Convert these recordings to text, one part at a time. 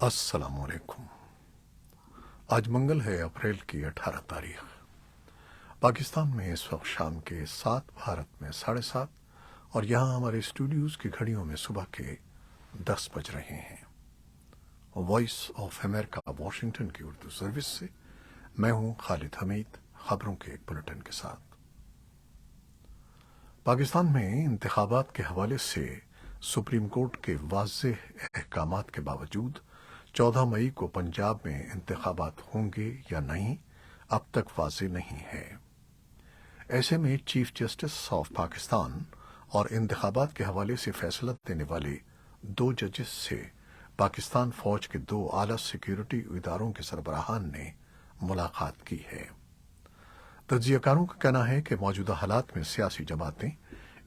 السلام علیکم۔ آج منگل ہے، اپریل کی 18 تاریخ۔ پاکستان میں اس وقت شام کے 7، بھارت میں 7:30، اور یہاں ہمارے اسٹوڈیوز کی گھڑیوں میں صبح کے 10 بج رہے ہیں۔ وائس آف امریکہ واشنگٹن کی اردو سروس سے میں ہوں خالد حمید، خبروں کے ایک بلٹن کے ساتھ۔ پاکستان میں انتخابات کے حوالے سے سپریم کورٹ کے واضح احکامات کے باوجود 14 مئی کو پنجاب میں انتخابات ہوں گے یا نہیں اب تک واضح نہیں ہے۔ ایسے میں چیف جسٹس آف پاکستان اور انتخابات کے حوالے سے فیصلہ دینے والے 2 ججز سے پاکستان فوج کے 2 اعلیٰ سیکیورٹی اداروں کے سربراہان نے ملاقات کی ہے۔ تجزیہ کاروں کا کہنا ہے کہ موجودہ حالات میں سیاسی جماعتیں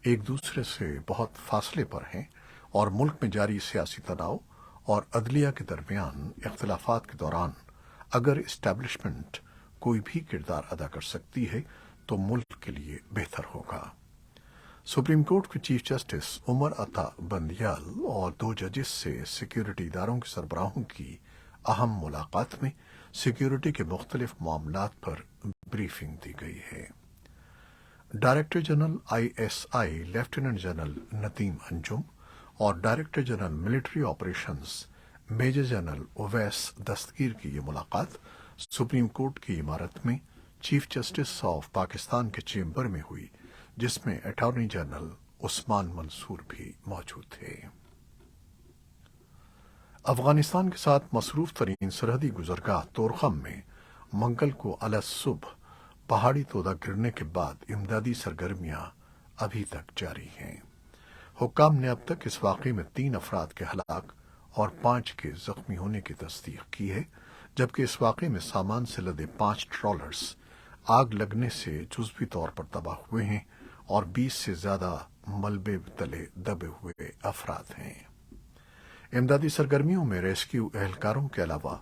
ایک دوسرے سے بہت فاصلے پر ہیں اور ملک میں جاری سیاسی تناؤ اور عدلیہ کے درمیان اختلافات کے دوران اگر اسٹیبلشمنٹ کوئی بھی کردار ادا کر سکتی ہے تو ملک کے لیے بہتر ہوگا۔ سپریم کورٹ کے چیف جسٹس عمر عطا بندیال اور 2 ججز سے سیکیورٹی اداروں کے سربراہوں کی اہم ملاقات میں سیکیورٹی کے مختلف معاملات پر بریفنگ دی گئی ہے۔ Director general ISI lieutenant general Nadeem Anjum اور director general military operations major general Awais Dastgir کی یہ ملاقات سپریم کورٹ کی عمارت میں چیف جسٹس آف پاکستان کے چیمبر میں ہوئی، جس میں اٹارنی جنرل عثمان منصور بھی موجود تھے۔ افغانستان کے ساتھ مصروف ترین سرحدی گزرگاہ طورخم میں منگل کو الصبح پہاڑی تودہ گرنے کے بعد امدادی سرگرمیاں ابھی تک جاری ہیں۔ حکام نے اب تک اس واقعے میں 3 افراد کے ہلاک اور 5 کے زخمی ہونے کی تصدیق کی ہے، جبکہ اس واقعے میں سامان سے لدے 5 ٹرالرز آگ لگنے سے جزوی طور پر تباہ ہوئے ہیں اور 20 سے زیادہ ملبے تلے دبے ہوئے افراد ہیں۔ امدادی سرگرمیوں میں ریسکیو اہلکاروں کے علاوہ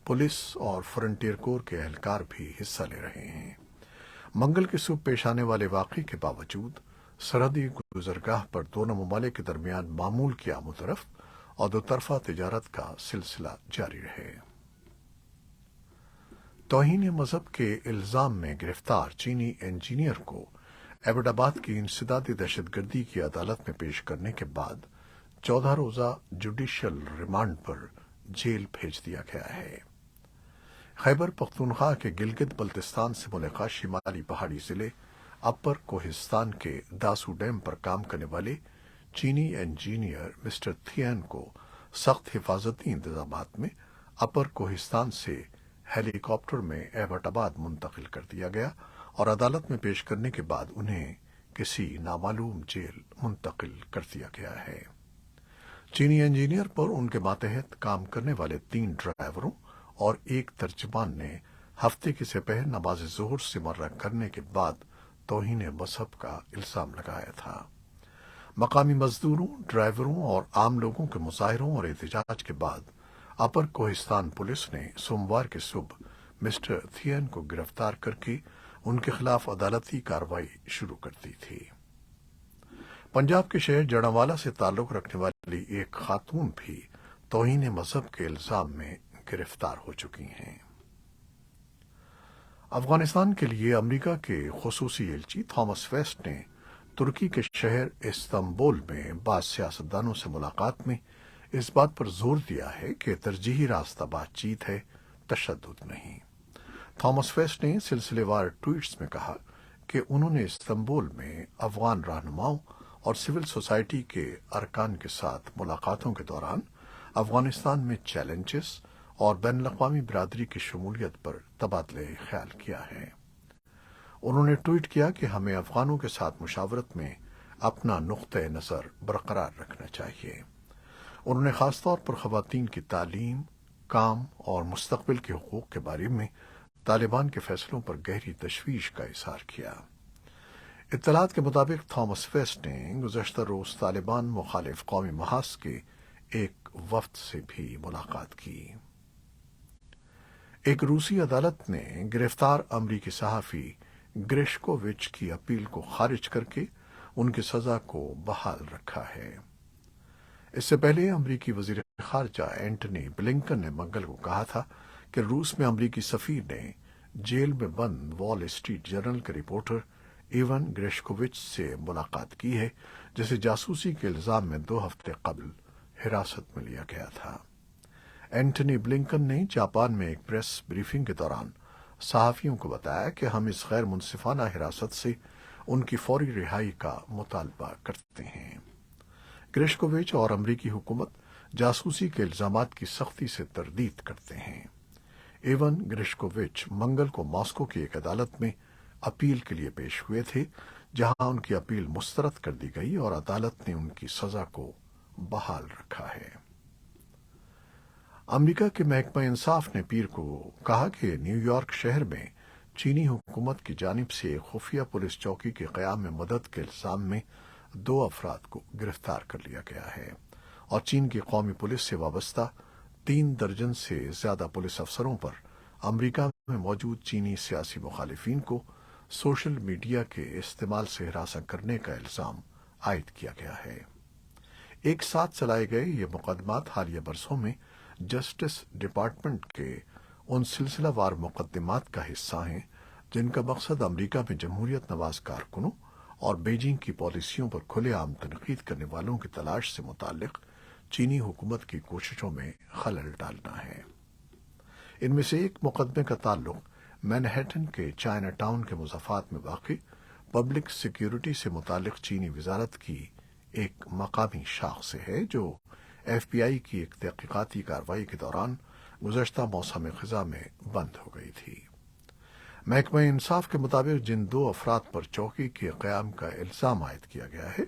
پولیس اور فرنٹیئر کور کے اہلکار بھی حصہ لے رہے ہیں۔ منگل کی صبح پیش آنے والے واقعے کے باوجود سرحدی گزرگاہ پر دونوں ممالک کے درمیان معمول کی آمد و رفت اور 2 طرفہ تجارت کا سلسلہ جاری رہے۔ توہین مذہب کے الزام میں گرفتار چینی انجینئر کو ایبٹ آباد کی انسدادی دہشت گردی کی عدالت میں پیش کرنے کے بعد 14 روزہ جوڈیشل ریمانڈ پر جیل بھیج دیا گیا ہے۔ خیبر پختونخوا کے گلگت بلتستان سے ملحقہ شمالی پہاڑی ضلع اپر کوہستان کے داسو ڈیم پر کام کرنے والے چینی انجینئر مسٹر تھین کو سخت حفاظتی انتظامات میں اپر کوہستان سے ہیلی کاپٹر میں ایبٹ آباد منتقل کر دیا گیا اور عدالت میں پیش کرنے کے بعد انہیں کسی نامعلوم جیل منتقل کر دیا گیا ہے۔ چینی انجینئر پر ان کے ماتحت کام کرنے والے 3 ڈرائیوروں اور 1 ترجمان نے ہفتے کے سپہر نماز ظہر سے مرہ کرنے کے بعد توہین مذہب کا الزام لگایا تھا۔ مقامی مزدوروں، ڈرائیوروں اور عام لوگوں کے مظاہروں اور احتجاج کے بعد اپر کوہستان پولیس نے سوموار کی صبح مسٹر تھین کو گرفتار کر کے ان کے خلاف عدالتی کارروائی شروع کر دی تھی۔ پنجاب کے شہر جڑاوالا سے تعلق رکھنے والی ایک خاتون بھی توہین مذہب کے الزام میں گرفتار ہو چکی ہیں۔ افغانستان کے لیے امریکہ کے خصوصی ایلچی تھامس ویسٹ نے ترکی کے شہر استنبول میں بعض سیاستدانوں سے ملاقات میں اس بات پر زور دیا ہے کہ ترجیحی راستہ بات چیت ہے، تشدد نہیں۔ تھامس ویسٹ نے سلسلے وار ٹویٹس میں کہا کہ انہوں نے استنبول میں افغان رہنماؤں اور سول سوسائٹی کے ارکان کے ساتھ ملاقاتوں کے دوران افغانستان میں چیلنجز اور بین الاقوامی برادری کی شمولیت پر تبادلہ خیال کیا ہے۔ انہوں نے ٹویٹ کیا کہ ہمیں افغانوں کے ساتھ مشاورت میں اپنا نقطۂ نظر برقرار رکھنا چاہیے۔ انہوں نے خاص طور پر خواتین کی تعلیم، کام اور مستقبل کے حقوق کے بارے میں طالبان کے فیصلوں پر گہری تشویش کا اظہار کیا۔ اطلاعات کے مطابق تھامس ویسٹ نے گزشتہ روز طالبان مخالف قومی محاذ کے ایک وفد سے بھی ملاقات کی۔ ایک روسی عدالت نے گرفتار امریکی صحافی گریشکووچ کی اپیل کو خارج کر کے ان کی سزا کو بحال رکھا ہے۔ اس سے پہلے امریکی وزیر خارجہ اینٹنی بلنکن نے منگل کو کہا تھا کہ روس میں امریکی سفیر نے جیل میں بند وال اسٹریٹ جرنل کے رپورٹر ایون گریشکووچ سے ملاقات کی ہے، جسے جاسوسی کے الزام میں 2 ہفتے قبل حراست میں لیا گیا تھا۔ اینٹنی بلنکن نے جاپان میں ایک پریس بریفنگ کے دوران صحافیوں کو بتایا کہ ہم اس غیر منصفانہ حراست سے ان کی فوری رہائی کا مطالبہ کرتے ہیں۔ گریشکووچ اور امریکی حکومت جاسوسی کے الزامات کی سختی سے تردید کرتے ہیں۔ ایون گریشکووچ منگل کو ماسکو کی ایک عدالت میں اپیل کے لیے پیش ہوئے تھے، جہاں ان کی اپیل مسترد کر دی گئی اور عدالت نے ان کی سزا کو بحال رکھا ہے۔ امریکہ کے محکمہ انصاف نے پیر کو کہا کہ نیو یارک شہر میں چینی حکومت کی جانب سے ایک خفیہ پولیس چوکی کے قیام میں مدد کے الزام میں 2 افراد کو گرفتار کر لیا گیا ہے اور چین کی قومی پولیس سے وابستہ 3 درجن سے زیادہ پولیس افسروں پر امریکہ میں موجود چینی سیاسی مخالفین کو سوشل میڈیا کے استعمال سے ہراساں کرنے کا الزام عائد کیا گیا ہے۔ ایک ساتھ چلائے گئے یہ مقدمات حالیہ برسوں میں جسٹس ڈپارٹمنٹ کے ان سلسلہ وار مقدمات کا حصہ ہیں جن کا مقصد امریکہ میں جمہوریت نواز کارکنوں اور بیجنگ کی پالیسیوں پر کھلے عام تنقید کرنے والوں کی تلاش سے متعلق چینی حکومت کی کوششوں میں خلل ڈالنا ہے۔ ان میں سے ایک مقدمے کا تعلق مینہٹن کے چائنا ٹاؤن کے مضافات میں واقع پبلک سیکیورٹی سے متعلق چینی وزارت کی ایک مقامی شاخ سے ہے، جو ایف بی آئی کی ایک تحقیقاتی کارروائی کے دوران گزشتہ موسم خزاں میں بند ہو گئی تھی۔ محکمہ انصاف کے مطابق جن 2 افراد پر چوکی کے قیام کا الزام عائد کیا گیا ہے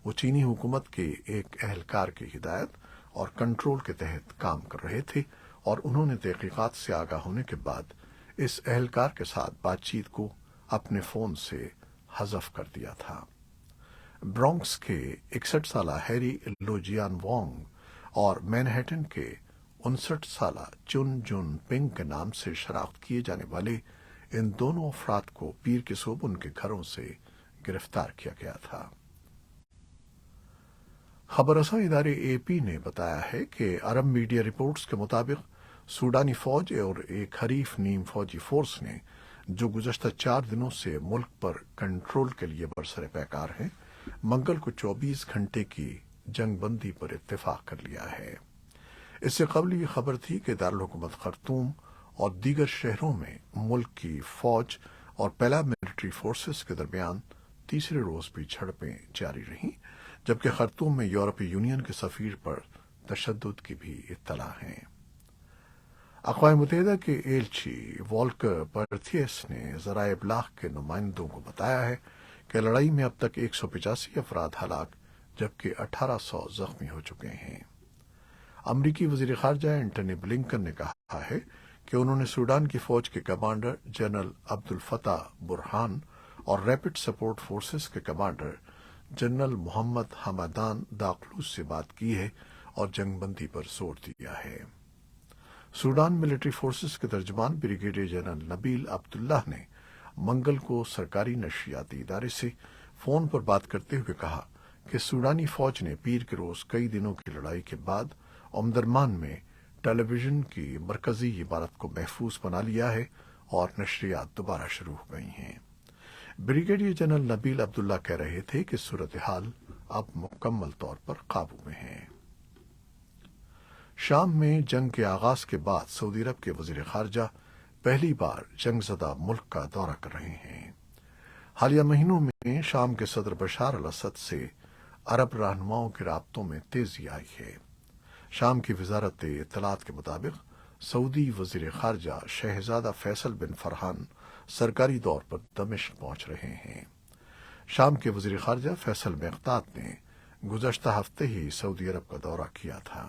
وہ چینی حکومت کے ایک اہلکار کی ہدایت اور کنٹرول کے تحت کام کر رہے تھے اور انہوں نے تحقیقات سے آگاہ ہونے کے بعد اس اہلکار کے ساتھ بات چیت کو اپنے فون سے حذف کر دیا تھا۔ برونکس کے 61 سالہ ہیری لو جیان وانگ اور مینہٹن کے 59 سالہ چن جن پنگ کے نام سے شناخت کیے جانے والے ان دونوں افراد کو پیر کے صبح ان کے گھروں سے گرفتار کیا گیا تھا۔ خبر رساں ادارے اے پی نے بتایا ہے کہ عرب میڈیا رپورٹس کے مطابق سوڈانی فوج اور ایک حریف نیم فوجی فورس نے، جو گزشتہ 4 دنوں سے ملک پر کنٹرول کے لیے برسر پیکار ہیں، منگل کو 24 گھنٹے کی جنگ بندی پر اتفاق کر لیا ہے۔ اس سے قبل یہ خبر تھی کہ دارالحکومت خرطوم اور دیگر شہروں میں ملک کی فوج اور پیراملٹری فورسز کے درمیان تیسرے روز بھی جھڑپیں جاری رہیں، جبکہ خرطوم میں یورپی یونین کے سفیر پر تشدد کی بھی اطلاع ہے۔ اقوام متحدہ کے ایلچی والکر پرتھیس نے ذرائع ابلاغ کے نمائندوں کو بتایا ہے کہ لڑائی میں اب تک 185 افراد ہلاک جبکہ 1800 زخمی ہو چکے ہیں۔ امریکی وزیر خارجہ اینٹنی بلنکن نے کہا ہے کہ انہوں نے سوڈان کی فوج کے کمانڈر جنرل عبد الفتاح برہان اور ریپڈ سپورٹ فورسز کے کمانڈر جنرل محمد حمدان داقلو سے بات کی ہے اور جنگ بندی پر زور دیا ہے۔ سوڈان ملٹری فورسز کے ترجمان بریگیڈیئر جنرل نبیل عبداللہ نے منگل کو سرکاری نشریاتی ادارے سے فون پر بات کرتے ہوئے کہا کہ سوڈانی فوج نے پیر کے روز کئی دنوں کی لڑائی کے بعد امدرمان میں ٹیلی ویژن کی مرکزی عمارت کو محفوظ بنا لیا ہے اور نشریات دوبارہ شروع ہو گئی ہیں۔ بریگیڈیئر جنرل نبیل عبداللہ کہہ رہے تھے کہ صورتحال اب مکمل طور پر قابو میں ہے۔ شام میں جنگ کے آغاز کے بعد سعودی عرب کے وزیر خارجہ پہلی بار جنگ زدہ ملک کا دورہ کر رہے ہیں۔ حالیہ مہینوں میں شام کے صدر بشار الاسد سے عرب رہنماؤں کے رابطوں میں تیزی آئی ہے۔ شام کی وزارت اطلاعات کے مطابق سعودی وزیر خارجہ شہزادہ فیصل بن فرحان سرکاری دور پر دمشق پہنچ رہے ہیں۔ شام کے وزیر خارجہ فیصل مقداد نے گزشتہ ہفتے ہی سعودی عرب کا دورہ کیا تھا۔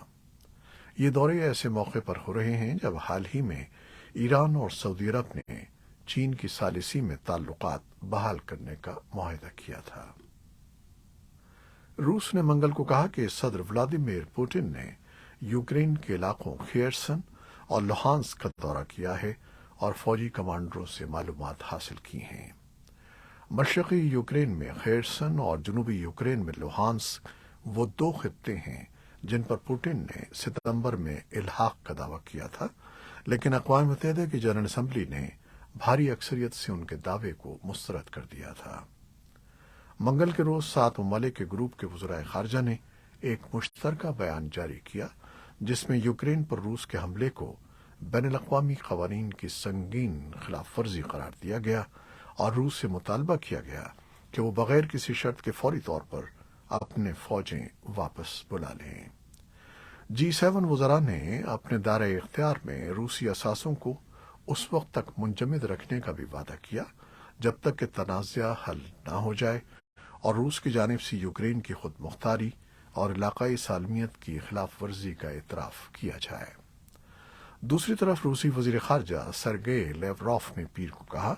یہ دورے ایسے موقع پر ہو رہے ہیں جب حال ہی میں ایران اور سعودی عرب نے چین کی ثالثی میں تعلقات بحال کرنے کا معاہدہ کیا تھا۔ روس نے منگل کو کہا کہ صدر ولادیمیر پوٹن نے یوکرین کے علاقوں خیرسن اور لوہانسک کا دورہ کیا ہے اور فوجی کمانڈروں سے معلومات حاصل کی ہیں۔ مشرقی یوکرین میں خیرسن اور جنوبی یوکرین میں لوہانسک وہ 2 خطے ہیں جن پر پوٹن نے ستمبر میں الحاق کا دعویٰ کیا تھا، لیکن اقوام متحدہ کی جنرل اسمبلی نے بھاری اکثریت سے ان کے دعوے کو مسترد کر دیا تھا۔ منگل کے روز 7 ممالک کے گروپ کے وزرائے خارجہ نے ایک مشترکہ بیان جاری کیا جس میں یوکرین پر روس کے حملے کو بین الاقوامی قوانین کی سنگین خلاف ورزی قرار دیا گیا اور روس سے مطالبہ کیا گیا کہ وہ بغیر کسی شرط کے فوری طور پر اپنے فوجیں واپس بلا لیں۔ G7 وزراء نے اپنے دائرۂ اختیار میں روسی اثاثوں کو اس وقت تک منجمد رکھنے کا بھی وعدہ کیا جب تک کہ تنازع حل نہ ہو جائے اور روس کی جانب سے یوکرین کی خود مختاری اور علاقائی سالمیت کی خلاف ورزی کا اعتراف کیا جائے۔ دوسری طرف روسی وزیر خارجہ سرگئی لیوروف نے پیر کو کہا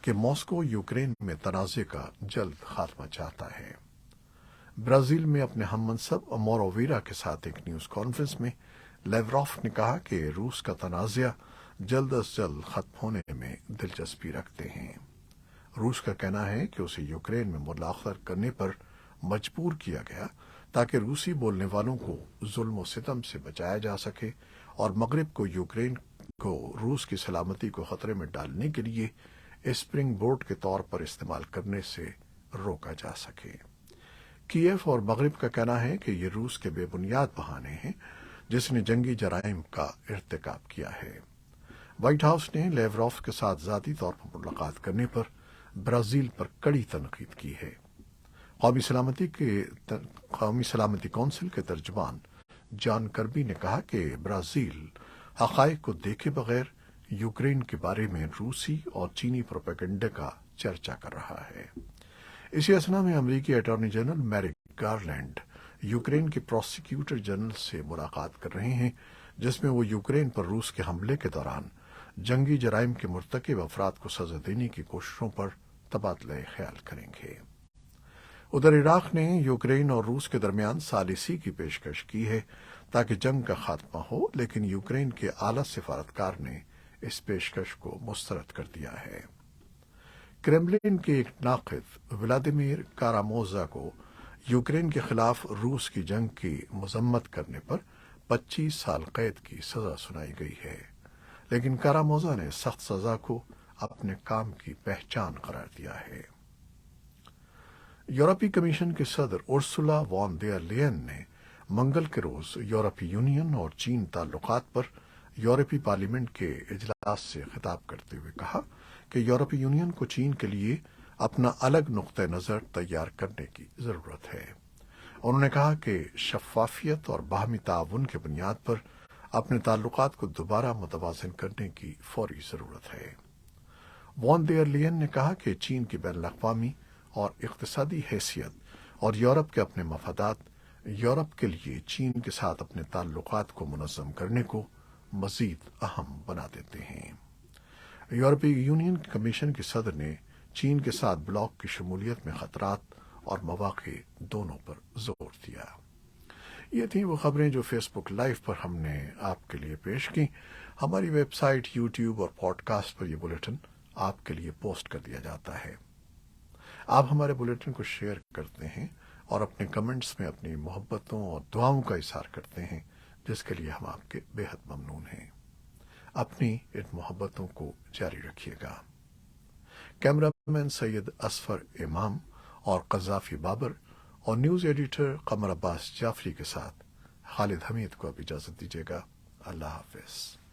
کہ ماسکو یوکرین میں تنازع کا جلد خاتمہ چاہتا ہے۔ برازیل میں اپنے ہم منصب امورو ویرا کے ساتھ ایک نیوز کانفرنس میں لیوروف نے کہا کہ روس کا تنازع جلد از جلد ختم ہونے میں دلچسپی رکھتے ہیں۔ روس کا کہنا ہے کہ اسے یوکرین میں مداخلت کرنے پر مجبور کیا گیا تاکہ روسی بولنے والوں کو ظلم و ستم سے بچایا جا سکے اور مغرب کو یوکرین کو روس کی سلامتی کو خطرے میں ڈالنے کے لیے اسپرنگ بورڈ کے طور پر استعمال کرنے سے روکا جا سکے۔ کیف اور مغرب کا کہنا ہے کہ یہ روس کے بے بنیاد بہانے ہیں جس نے جنگی جرائم کا ارتکاب کیا ہے۔ وائٹ ہاؤس نے لیوروف کے ساتھ ذاتی طور پر ملاقات کرنے پر برازیل پر کڑی تنقید کی ہے۔ قومی سلامتی کونسل کے ترجمان جان کربی نے کہا کہ برازیل حقائق کو دیکھے بغیر یوکرین کے بارے میں روسی اور چینی پروپیگنڈا کا چرچا کر رہا ہے۔ اسی اثنا میں امریکی اٹارنی جنرل میرک گارلینڈ یوکرین کے پروسیکیوٹر جنرل سے ملاقات کر رہے ہیں جس میں وہ یوکرین پر روس کے حملے کے دوران جنگی جرائم کے مرتکب افراد کو سزا دینے کی کوششوں پر تبادلہ خیال کریں گے۔ ادھر عراق نے یوکرین اور روس کے درمیان ثالثی کی پیشکش کی ہے تاکہ جنگ کا خاتمہ ہو، لیکن یوکرین کے اعلیٰ سفارتکار نے اس پیشکش کو مسترد کر دیا ہے۔ کرملن کے ایک ناقد ولادیمیر کاراموزا کو یوکرین کے خلاف روس کی جنگ کی مذمت کرنے پر 25 سال قید کی سزا سنائی گئی ہے، لیکن کاراموزا نے سخت سزا کو اپنے کام کی پہچان قرار دیا ہے۔ یورپی کمیشن کے صدر ارسولا وان ڈر لیئن نے منگل کے روز یورپی یونین اور چین تعلقات پر یورپی پارلیمنٹ کے اجلاس سے خطاب کرتے ہوئے کہا کہ یورپی یونین کو چین کے لیے اپنا الگ نقطہ نظر تیار کرنے کی ضرورت ہے۔ انہوں نے کہا کہ شفافیت اور باہمی تعاون کی بنیاد پر اپنے تعلقات کو دوبارہ متوازن کرنے کی فوری ضرورت ہے۔ وان ڈر لیئن نے کہا کہ چین کی بین الاقوامی اور اقتصادی حیثیت اور یورپ کے اپنے مفادات یورپ کے لیے چین کے ساتھ اپنے تعلقات کو منظم کرنے کو مزید اہم بنا دیتے ہیں۔ یورپی یونین کمیشن کے صدر نے چین کے ساتھ بلاک کی شمولیت میں خطرات اور مواقع دونوں پر زور دیا۔ یہ تھیں وہ خبریں جو فیس بک لائیو پر ہم نے آپ کے لیے پیش کی۔ ہماری ویب سائٹ، یوٹیوب اور پوڈ کاسٹ پر یہ بلیٹن آپ کے لیے پوسٹ کر دیا جاتا ہے۔ آپ ہمارے بلیٹن کو شیئر کرتے ہیں اور اپنے کمنٹس میں اپنی محبتوں اور دعاؤں کا اظہار کرتے ہیں، جس کے لیے ہم آپ کے بے حد ممنون ہیں۔ اپنی ان محبتوں کو جاری رکھیے گا۔ کیمرہ مین سید اصفر امام اور قذافی بابر اور نیوز ایڈیٹر قمر عباس جعفری کے ساتھ خالد حمید کو اب اجازت دیجیے گا۔ اللہ حافظ۔